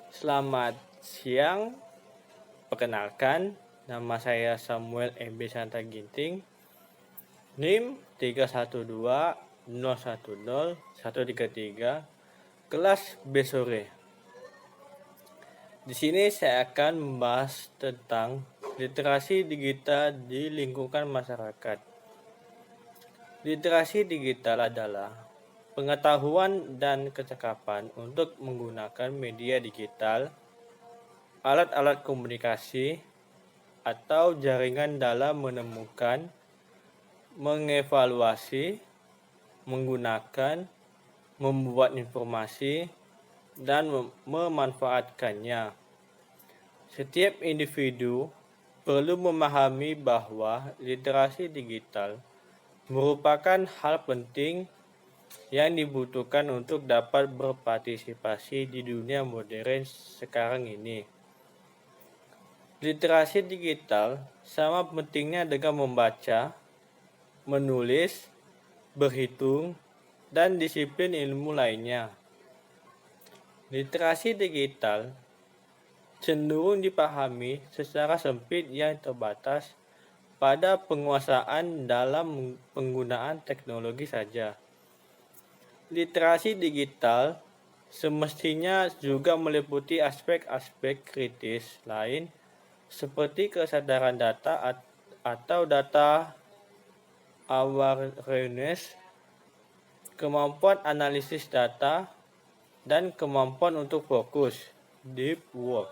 Selamat siang, perkenalkan nama saya Samuel MB Santa Ginting, NIM 312010133, kelas B sore. Di sini saya akan membahas tentang literasi digital di lingkungan masyarakat. Literasi digital adalah pengetahuan dan kecakapan untuk menggunakan media digital, alat-alat komunikasi, atau jaringan dalam menemukan, mengevaluasi, menggunakan, membuat informasi, dan memanfaatkannya. Setiap individu perlu memahami bahwa literasi digital merupakan hal penting yang dibutuhkan untuk dapat berpartisipasi di dunia modern sekarang ini. Literasi digital sama pentingnya dengan membaca, menulis, berhitung, dan disiplin ilmu lainnya. Literasi digital cenderung dipahami secara sempit yang terbatas pada penguasaan dalam penggunaan teknologi saja. Literasi digital semestinya juga meliputi aspek-aspek kritis lain seperti kesadaran data atau data awareness, kemampuan analisis data, dan kemampuan untuk fokus deep work.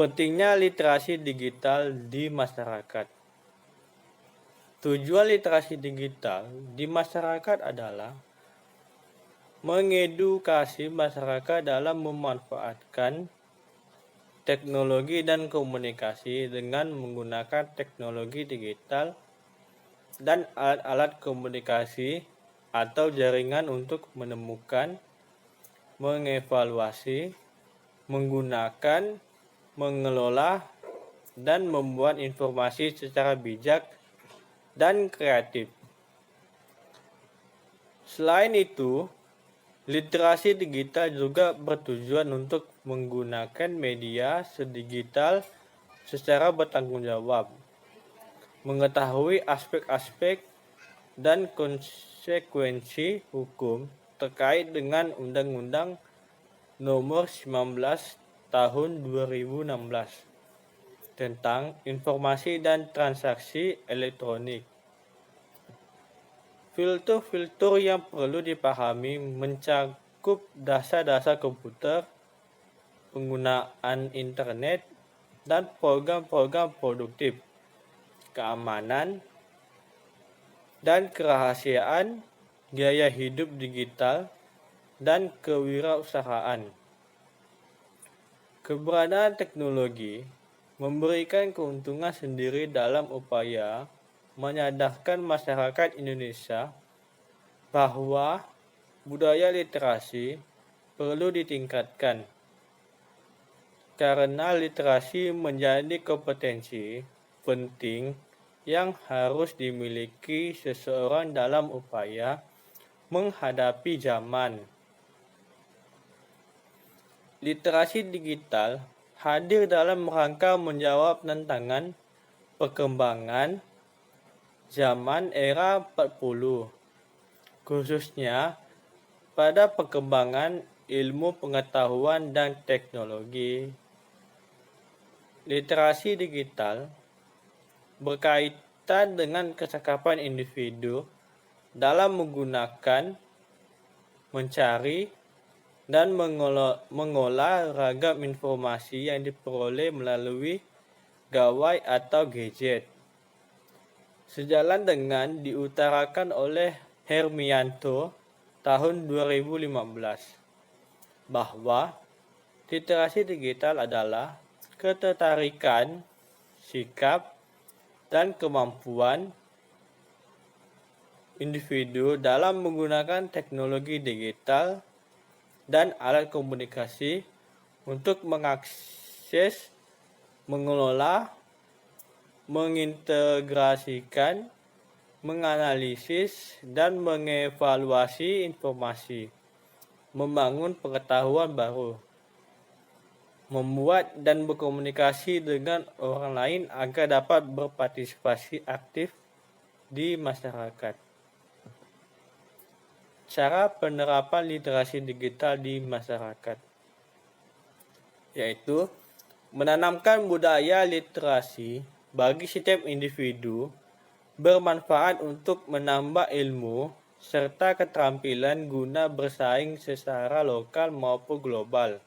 Pentingnya literasi digital di masyarakat. Tujuan literasi digital di masyarakat adalah mengedukasi masyarakat dalam memanfaatkan teknologi dan komunikasi dengan menggunakan teknologi digital dan alat-alat komunikasi atau jaringan untuk menemukan, mengevaluasi, menggunakan, mengelola, dan membuat informasi secara bijak dan kreatif. Selain itu, literasi digital juga bertujuan untuk menggunakan media digital secara bertanggung jawab, mengetahui aspek-aspek dan konsekuensi hukum terkait dengan Undang-Undang Nomor 19 Tahun 2016 tentang informasi dan transaksi elektronik. Filter-filter yang perlu dipahami mencakup dasar-dasar komputer, penggunaan internet, dan program-program produktif, keamanan, dan kerahasiaan, gaya hidup digital, dan kewirausahaan. Keberadaan teknologi memberikan keuntungan sendiri dalam upaya menyadarkan masyarakat Indonesia bahwa budaya literasi perlu ditingkatkan, karena literasi menjadi kompetensi penting yang harus dimiliki seseorang dalam upaya menghadapi zaman. Literasi digital hadir dalam rangka menjawab tantangan perkembangan zaman era 40, khususnya pada perkembangan ilmu pengetahuan dan teknologi. Literasi digital berkaitan dengan kecakapan individu dalam menggunakan, mencari, dan mengolah ragam informasi yang diperoleh melalui gawai atau gadget. Sejalan dengan diutarakan oleh Hermianto tahun 2015 bahwa literasi digital adalah ketertarikan, sikap, dan kemampuan individu dalam menggunakan teknologi digital dan alat komunikasi untuk mengakses, mengelola, mengintegrasikan, menganalisis, dan mengevaluasi informasi, membangun pengetahuan baru, membuat dan berkomunikasi dengan orang lain agar dapat berpartisipasi aktif di masyarakat. Cara penerapan literasi digital di masyarakat, yaitu menanamkan budaya literasi bagi setiap individu bermanfaat untuk menambah ilmu serta keterampilan guna bersaing secara lokal maupun global.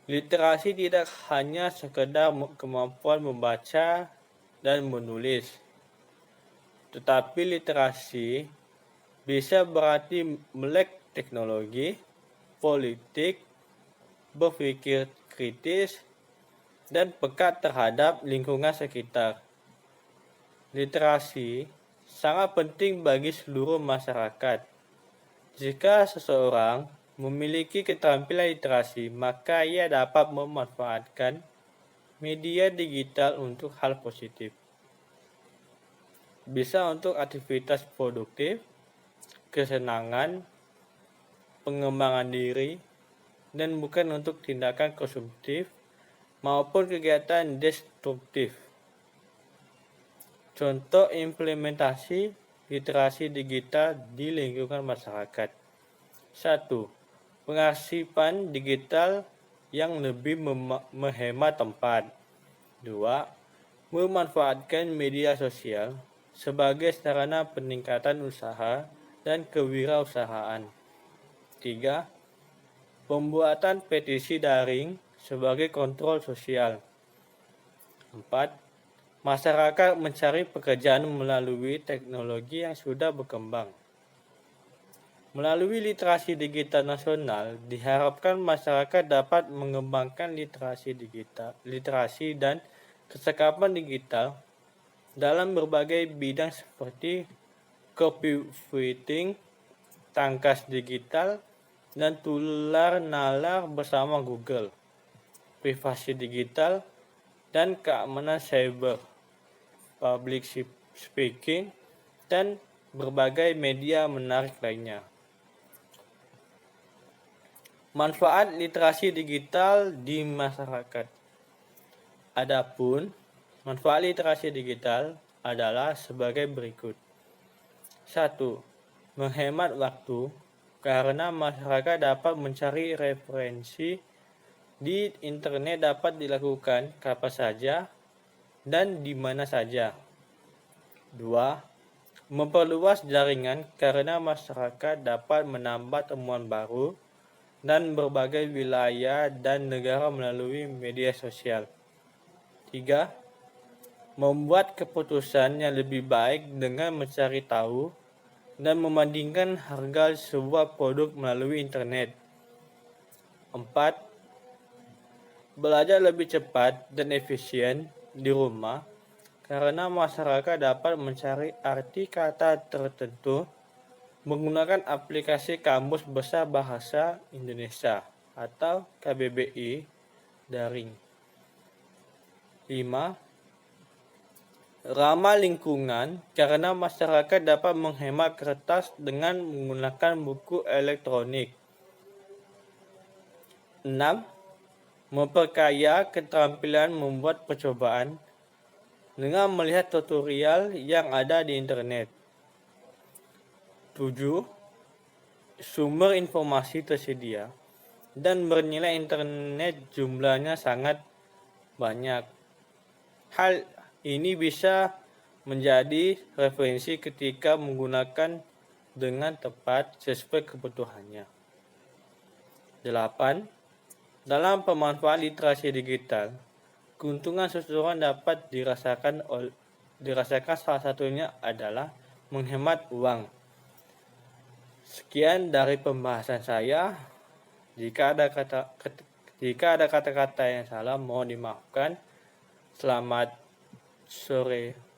Literasi tidak hanya sekedar kemampuan membaca dan menulis, tetapi literasi bisa berarti melek teknologi, politik, berpikir kritis, dan peka terhadap lingkungan sekitar. Literasi sangat penting bagi seluruh masyarakat. Jika seseorang memiliki keterampilan literasi, maka ia dapat memanfaatkan media digital untuk hal positif. Bisa untuk aktivitas produktif, kesenangan, pengembangan diri, dan bukan untuk tindakan konsumtif maupun kegiatan destruktif. Contoh implementasi literasi digital di lingkungan masyarakat. 1. Pengarsipan digital yang lebih menghemat tempat. 2. Memanfaatkan media sosial sebagai sarana peningkatan usaha dan kewirausahaan. 3. Pembuatan petisi daring sebagai kontrol sosial. 4. Masyarakat mencari pekerjaan melalui teknologi yang sudah berkembang. Melalui literasi digital nasional, diharapkan masyarakat dapat mengembangkan literasi dan kecakapan digital dalam berbagai bidang seperti copywriting, tangkas digital, dan tular nalar bersama Google, privasi digital, dan keamanan cyber, public speaking, dan berbagai media menarik lainnya. Manfaat literasi digital di masyarakat. Adapun manfaat literasi digital adalah sebagai berikut. 1. Menghemat waktu karena masyarakat dapat mencari referensi di internet dapat dilakukan kapan saja dan di mana saja. 2. Memperluas jaringan karena masyarakat dapat menambah temuan baru dan berbagai wilayah dan negara melalui media sosial. 3. Membuat keputusan yang lebih baik dengan mencari tahu dan membandingkan harga sebuah produk melalui internet. 4. Belajar lebih cepat dan efisien di rumah karena masyarakat dapat mencari arti kata tertentu menggunakan aplikasi Kamus Besar Bahasa Indonesia atau KBBI daring. 5. Ramah lingkungan karena masyarakat dapat menghemat kertas dengan menggunakan buku elektronik. 6. Memperkaya keterampilan membuat percobaan dengan melihat tutorial yang ada di internet. 7. Sumber informasi tersedia dan bernilai internet jumlahnya sangat banyak. Hal ini bisa menjadi referensi ketika menggunakan dengan tepat sesuai kebutuhannya. 8. Dalam pemanfaatan literasi digital, keuntungan seseorang dapat dirasakan salah satunya adalah menghemat uang. Sekian dari pembahasan saya. Jika ada kata-kata yang salah, mohon dimaafkan. Selamat sore.